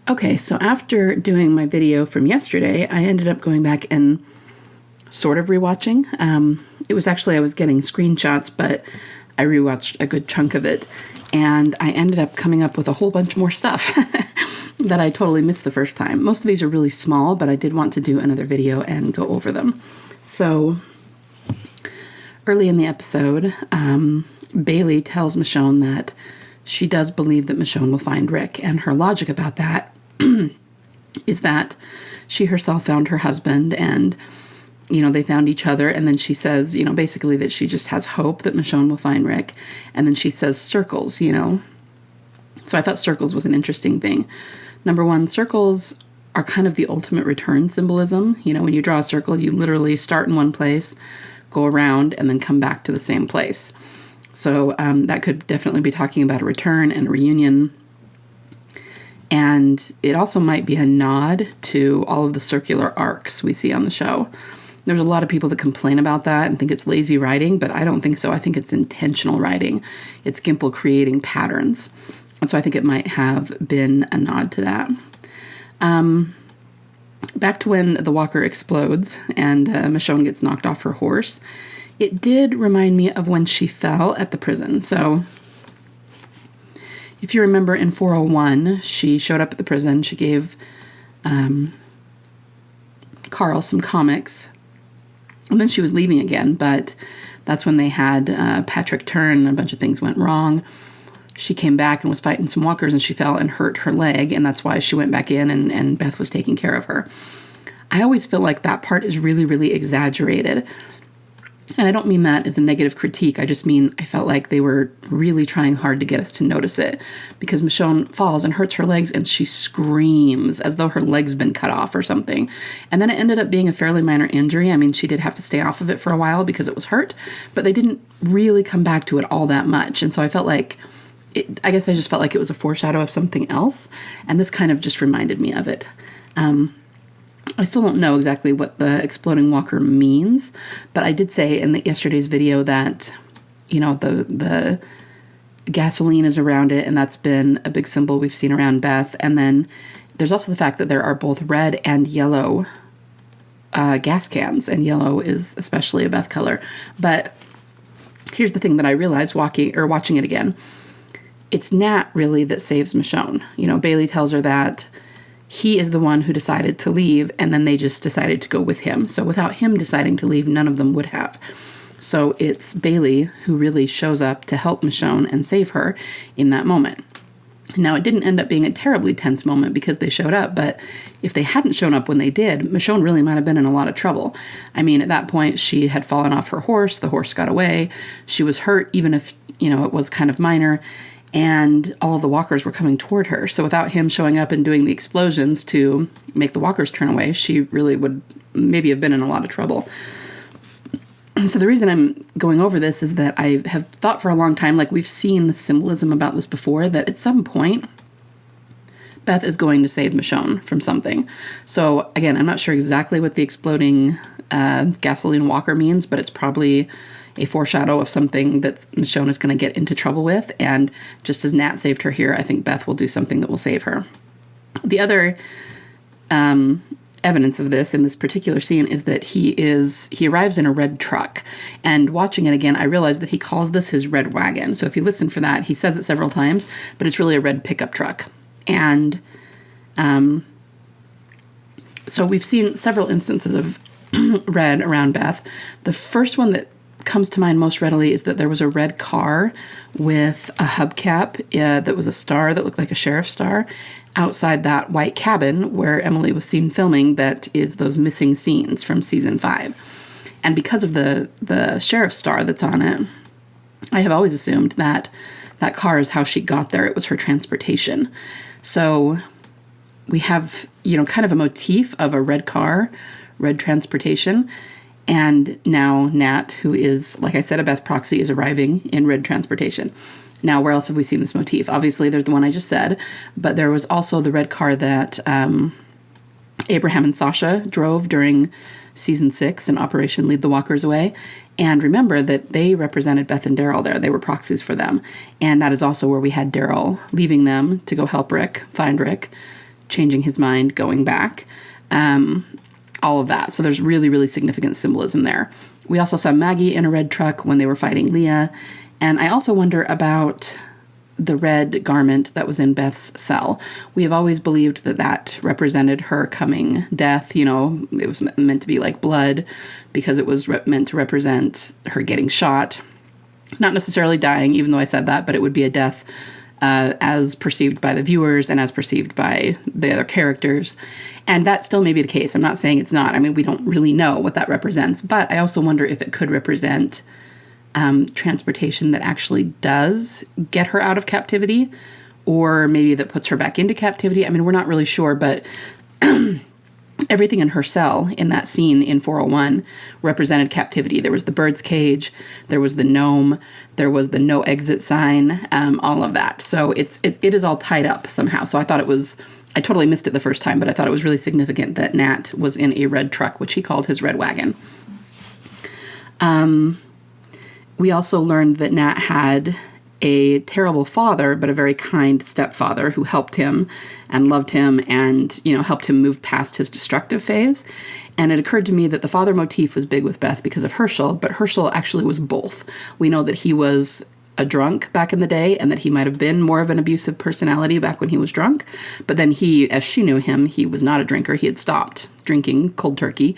Okay, so after doing my video from yesterday, I ended up going back and sort of rewatching. It was actually, I was getting screenshots, but I rewatched a good chunk of it, and I ended up coming up with a whole bunch more stuff that I totally missed the first time. Most of these are really small, but I did want to do another video and go over them. So early in the episode, Bailey tells Michonne that she does believe that Michonne will find Rick, and her logic about that is that she herself found her husband, and they found each other, and then she says, basically that she just has hope that Michonne will find Rick, and then she says circles, So I thought circles was an interesting thing. Number one, circles are kind of the ultimate return symbolism. When you draw a circle, you literally start in one place, go around, and then come back to the same place. So that could definitely be talking about a return and a reunion. And it also might be a nod to all of the circular arcs we see on the show. There's a lot of people that complain about that and think it's lazy writing, but I don't think so. I think it's intentional writing. It's Gimple creating patterns. And so I think it might have been a nod to that. Back to when the walker explodes and Michonne gets knocked off her horse. It did remind me of when she fell at the prison. So if you remember in 401, she showed up at the prison. She gave Carl some comics. And then she was leaving again, but that's when they had Patrick turn and a bunch of things went wrong. She came back and was fighting some walkers, and she fell and hurt her leg, and that's why she went back in and Beth was taking care of her. I always feel like that part is really, really exaggerated. And I don't mean that as a negative critique. I just mean I felt like they were really trying hard to get us to notice it, because Michonne falls and hurts her legs and she screams as though her leg's been cut off or something. And then it ended up being a fairly minor injury. I mean, she did have to stay off of it for a while because it was hurt, but they didn't really come back to it all that much. And so I felt like, I guess I just felt like it was a foreshadow of something else. And this kind of just reminded me of it. I still don't know exactly what the exploding walker means, but I did say in yesterday's video that, the gasoline is around it, and that's been a big symbol we've seen around Beth. And then there's also the fact that there are both red and yellow gas cans, and yellow is especially a Beth color. But here's the thing that I realized watching it again. It's Nat really that saves Michonne. Bailey tells her that he is the one who decided to leave, and then they just decided to go with him. So without him deciding to leave, none of them would have. So it's Bailey who really shows up to help Michonne and save her in that moment. Now, it didn't end up being a terribly tense moment because they showed up, but if they hadn't shown up when they did, Michonne really might have been in a lot of trouble. I mean, at that point, she had fallen off her horse, the horse got away, she was hurt, even if, it was kind of minor, and all of the walkers were coming toward her. So without him showing up and doing the explosions to make the walkers turn away, she really would maybe have been in a lot of trouble. So the reason I'm going over this is that I have thought for a long time, like we've seen the symbolism about this before, that at some point, Beth is going to save Michonne from something. So again, I'm not sure exactly what the exploding gasoline walker means, but it's probably a foreshadow of something that Michonne is going to get into trouble with. And just as Nat saved her here, I think Beth will do something that will save her. The other evidence of this in this particular scene is that he arrives in a red truck. And watching it again, I realized that he calls this his red wagon. So if you listen for that, he says it several times, but it's really a red pickup truck. And so we've seen several instances of red around Beth. The first one that comes to mind most readily is that there was a red car with a hubcap that was a star that looked like a sheriff's star outside that white cabin where Emily was seen filming. That is those missing scenes from season 5. And because of the sheriff's star that's on it, I have always assumed that that car is how she got there. It was her transportation. So we have, kind of a motif of a red car, red transportation. And now Nat, who is, like I said, a Beth proxy, is arriving in red transportation. Now, where else have we seen this motif? Obviously, there's the one I just said, but there was also the red car that Abraham and Sasha drove during season 6 in Operation Lead the Walkers Away. And remember that they represented Beth and Daryl there. They were proxies for them. And that is also where we had Daryl leaving them to go help Rick, find Rick, changing his mind, going back, all of that. So there's really, really significant symbolism there. We also saw Maggie in a red truck when they were fighting Leah. And I also wonder about the red garment that was in Beth's cell. We have always believed that that represented her coming death. You know, it was meant to be like blood because it was meant to represent her getting shot. Not necessarily dying, even though I said that, but it would be a death as perceived by the viewers and as perceived by the other characters. And that still may be the case. I'm not saying it's not. I mean, we don't really know what that represents, but I also wonder if it could represent transportation that actually does get her out of captivity, or maybe that puts her back into captivity. I mean, we're not really sure, but everything in her cell in that scene in 401 represented captivity. There was the bird's cage, there was the gnome, there was the no exit sign, all of that. So it is all tied up somehow. So I totally missed it the first time, but I thought it was really significant that Nat was in a red truck, which he called his red wagon. We also learned that Nat had a terrible father, but a very kind stepfather who helped him and loved him and, helped him move past his destructive phase. And it occurred to me that the father motif was big with Beth because of Herschel, but Herschel actually was both. We know that he was a drunk back in the day and that he might have been more of an abusive personality back when he was drunk. But then he, as she knew him, he was not a drinker. He had stopped drinking cold turkey.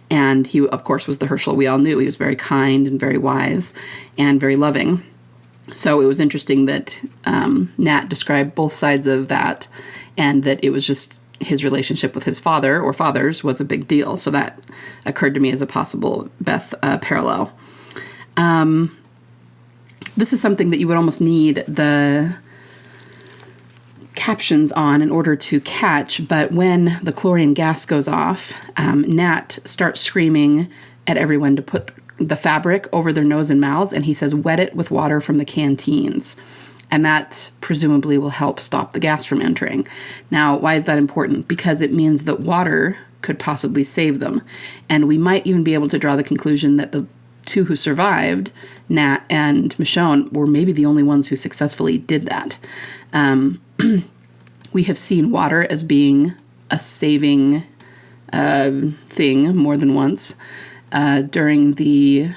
And he, of course, was the Herschel we all knew. He was very kind and very wise and very loving. So it was interesting that Nat described both sides of that, and that it was just his relationship with his father or fathers was a big deal. So that occurred to me as a possible Beth parallel. This is something that you would almost need the captions on in order to catch, but when the chlorine gas goes off, Nat starts screaming at everyone to put the fabric over their nose and mouths, and he says, wet it with water from the canteens. And that presumably will help stop the gas from entering. Now, why is that important? Because it means that water could possibly save them. And we might even be able to draw the conclusion that the two who survived, Nat and Michonne, were maybe the only ones who successfully did that. We have seen water as being a saving thing more than once. During the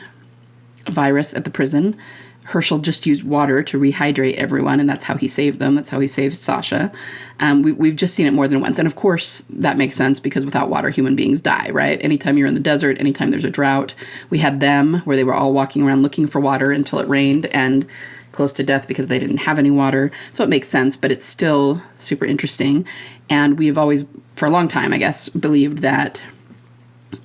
virus at the prison, Herschel just used water to rehydrate everyone, and that's how he saved them. That's how he saved Sasha. We've just seen it more than once. And of course, that makes sense because without water, human beings die, right? Anytime you're in the desert, anytime there's a drought. We had them where they were all walking around looking for water until it rained and close to death because they didn't have any water. So it makes sense, but it's still super interesting. And we have always, for a long time, I guess, believed that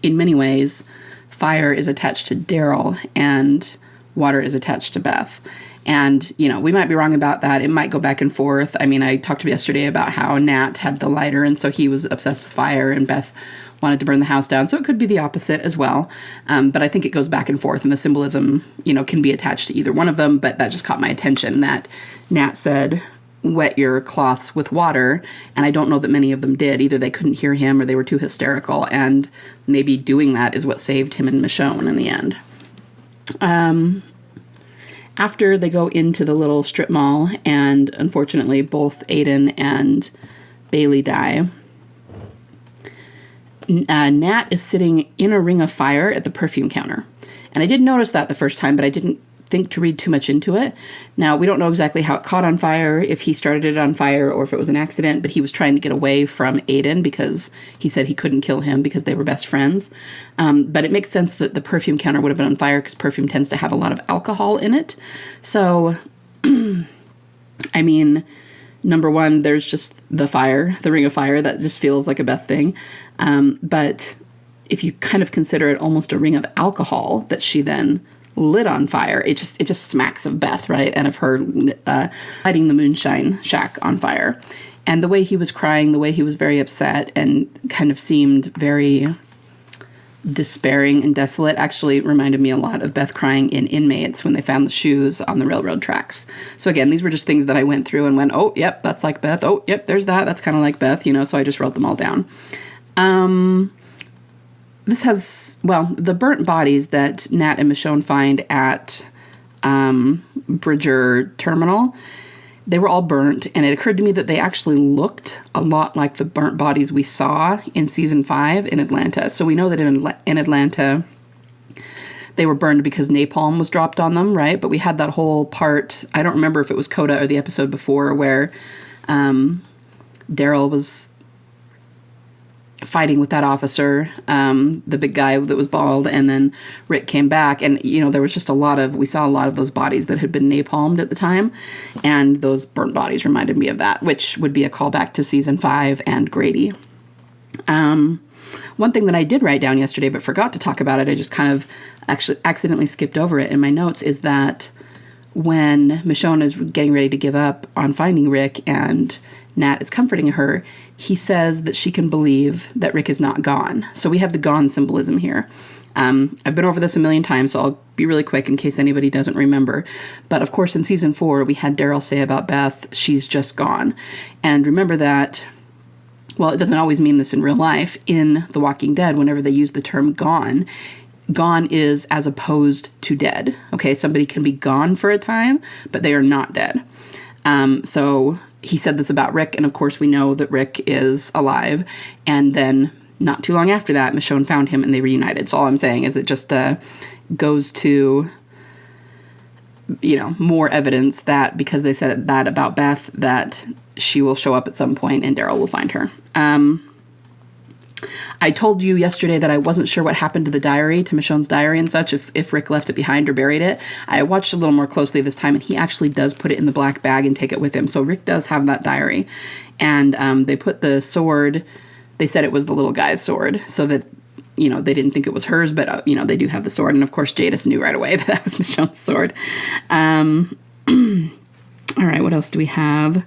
in many ways, fire is attached to Daryl and water is attached to Beth. And, we might be wrong about that. It might go back and forth. I mean, I talked to you yesterday about how Nat had the lighter, and so he was obsessed with fire, and Beth wanted to burn the house down. So it could be the opposite as well. But I think it goes back and forth, and the symbolism, can be attached to either one of them. But that just caught my attention that Nat said, wet your cloths with water, and I don't know that many of them did. Either they couldn't hear him or they were too hysterical, and maybe doing that is what saved him and Michonne in the end. After they go into the little strip mall, and unfortunately both Aiden and Bailey die, Nat is sitting in a ring of fire at the perfume counter. And I did notice that the first time, but I didn't think to read too much into it. Now, we don't know exactly how it caught on fire, if he started it on fire or if it was an accident, but he was trying to get away from Aiden because he said he couldn't kill him because they were best friends. But it makes sense that the perfume counter would have been on fire because perfume tends to have a lot of alcohol in it. So, I mean, number one, there's just the fire, the ring of fire, that just feels like a Beth thing. But if you kind of consider it almost a ring of alcohol that she then lit on fire, it just smacks of Beth, right? And of her lighting the moonshine shack on fire. And the way he was crying, the way he was very upset and kind of seemed very despairing and desolate actually reminded me a lot of Beth crying in Inmates when they found the shoes on the railroad tracks. So again, these were just things that I went through and went, oh, yep, that's like Beth. Oh, yep, there's that. That's kind of like Beth, so I just wrote them all down. This has, the burnt bodies that Nat and Michonne find at Bridger Terminal They were all burnt, and it occurred to me that they actually looked a lot like the burnt bodies we saw in season 5 in Atlanta. So we know that in Atlanta, they were burned because napalm was dropped on them, right? But we had that whole part, I don't remember if it was Coda or the episode before, where Daryl was fighting with that officer, the big guy that was bald, and then Rick came back, and there was just we saw a lot of those bodies that had been napalmed at the time, and those burnt bodies reminded me of that, which would be a callback to season 5 and Grady. One thing that I did write down yesterday but forgot to talk about it, I just kind of actually accidentally skipped over it in my notes, is that when Michonne is getting ready to give up on finding Rick and Nat is comforting her, he says that she can believe that Rick is not gone. So we have the gone symbolism here. I've been over this a million times, so I'll be really quick in case anybody doesn't remember. But of course, in season 4, we had Daryl say about Beth, she's just gone. And remember that, well, it doesn't always mean this in real life. In The Walking Dead, whenever they use the term gone is as opposed to dead. Okay, somebody can be gone for a time, but they are not dead. So he said this about Rick, and of course we know that Rick is alive. And then not too long after that, Michonne found him and they reunited. So all I'm saying is it just goes to, more evidence that because they said that about Beth, that she will show up at some point and Daryl will find her. I told you yesterday that I wasn't sure what happened to the diary, to Michonne's diary and such, if Rick left it behind or buried it. I watched a little more closely this time, and he actually does put it in the black bag and take it with him. So Rick does have that diary. And they put the sword, they said it was the little guy's sword, so that, they didn't think it was hers, but, they do have the sword. And of course, Jadis knew right away that was Michonne's sword. All right, what else do we have?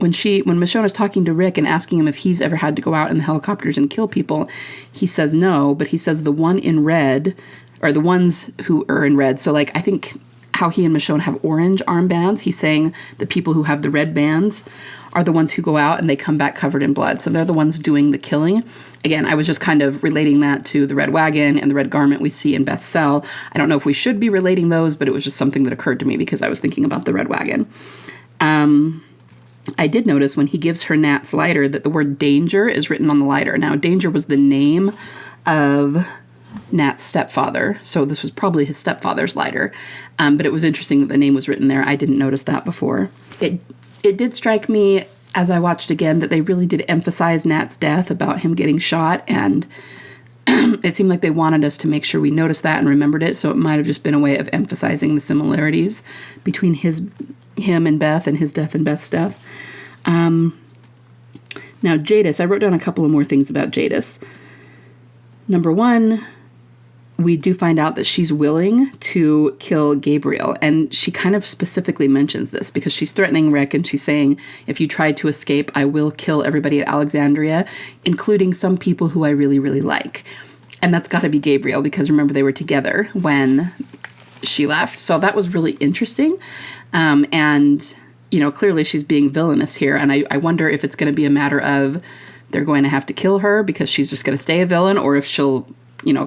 When Michonne is talking to Rick and asking him if he's ever had to go out in the helicopters and kill people, he says no, but he says the one in red, or the ones who are in red. So, I think how he and Michonne have orange armbands, he's saying the people who have the red bands are the ones who go out and they come back covered in blood. So they're the ones doing the killing. Again, I was just kind of relating that to the red wagon and the red garment we see in Beth's cell. I don't know if we should be relating those, but it was just something that occurred to me because I was thinking about the red wagon. I did notice when he gives her Nat's lighter that the word danger is written on the lighter. Now, danger was the name of Nat's stepfather, so this was probably his stepfather's lighter. But it was interesting that the name was written there. I didn't notice that before. It did strike me as I watched again that they really did emphasize Nat's death, about him getting shot, and it seemed like they wanted us to make sure we noticed that and remembered it, so it might have just been a way of emphasizing the similarities between him and Beth, and his death and Beth's death. Now, Jadis, I wrote down a couple of more things about Jadis. Number 1, we do find out that she's willing to kill Gabriel, and she kind of specifically mentions this because she's threatening Rick, and she's saying, if you try to escape, I will kill everybody at Alexandria, including some people who I really, really like. And that's got to be Gabriel, because remember, they were together when she left. So that was really interesting. And, clearly she's being villainous here. And I wonder if it's going to be a matter of they're going to have to kill her because she's just going to stay a villain, or if she'll,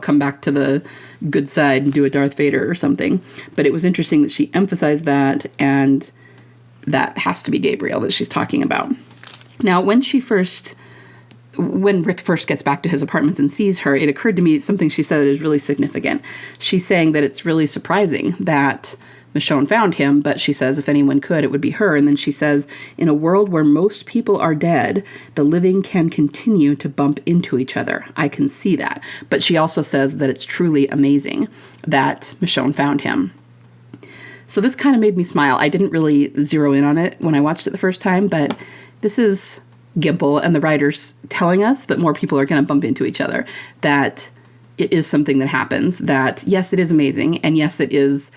come back to the good side and do a Darth Vader or something. But it was interesting that she emphasized that, and that has to be Gabriel that she's talking about. Now, when Rick first gets back to his apartments and sees her, it occurred to me something she said that is really significant. She's saying that it's really surprising that Michonne found him, but she says if anyone could, it would be her. And then she says, in a world where most people are dead, the living can continue to bump into each other. I can see that. But she also says that it's truly amazing that Michonne found him. So this kind of made me smile. I didn't really zero in on it when I watched it the first time, but this is Gimple and the writers telling us that more people are going to bump into each other, that it is something that happens, that yes, it is amazing, and yes, it is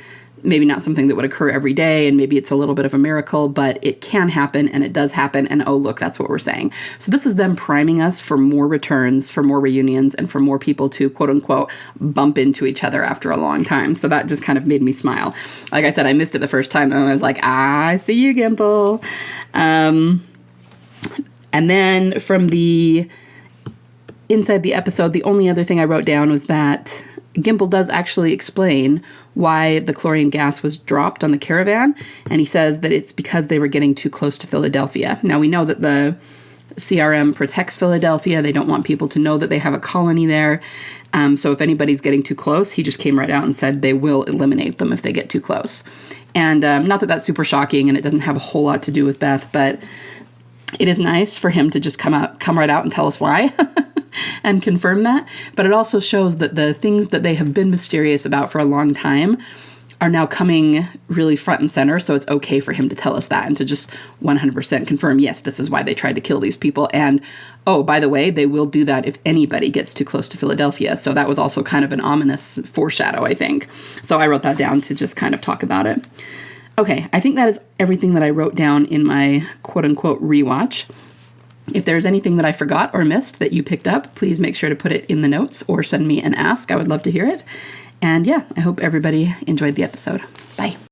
maybe not something that would occur every day, and maybe it's a little bit of a miracle, but it can happen, and it does happen, and oh, look, that's what we're saying. So this is them priming us for more returns, for more reunions, and for more people to, quote-unquote, bump into each other after a long time. So that just kind of made me smile. Like I said, I missed it the first time, and I was like, I see you, Gimple. And then from the inside the episode, the only other thing I wrote down was that Gimple does actually explain why the chlorine gas was dropped on the caravan, and he says that it's because they were getting too close to Philadelphia. Now, we know that the CRM protects Philadelphia. They don't want people to know that they have a colony there. So if anybody's getting too close, he just came right out and said they will eliminate them if they get too close. And not that that's super shocking, and it doesn't have a whole lot to do with Beth, but it is nice for him to just come right out and tell us why. And confirm that. But it also shows that the things that they have been mysterious about for a long time are now coming really front and center. So it's okay for him to tell us that and to just 100% confirm, yes, this is why they tried to kill these people. And, oh, by the way, they will do that if anybody gets too close to Philadelphia. So that was also kind of an ominous foreshadow, I think. So I wrote that down to just kind of talk about it. Okay, I think that is everything that I wrote down in my quote-unquote rewatch. If there's anything that I forgot or missed that you picked up, please make sure to put it in the notes or send me an ask. I would love to hear it. And yeah, I hope everybody enjoyed the episode. Bye.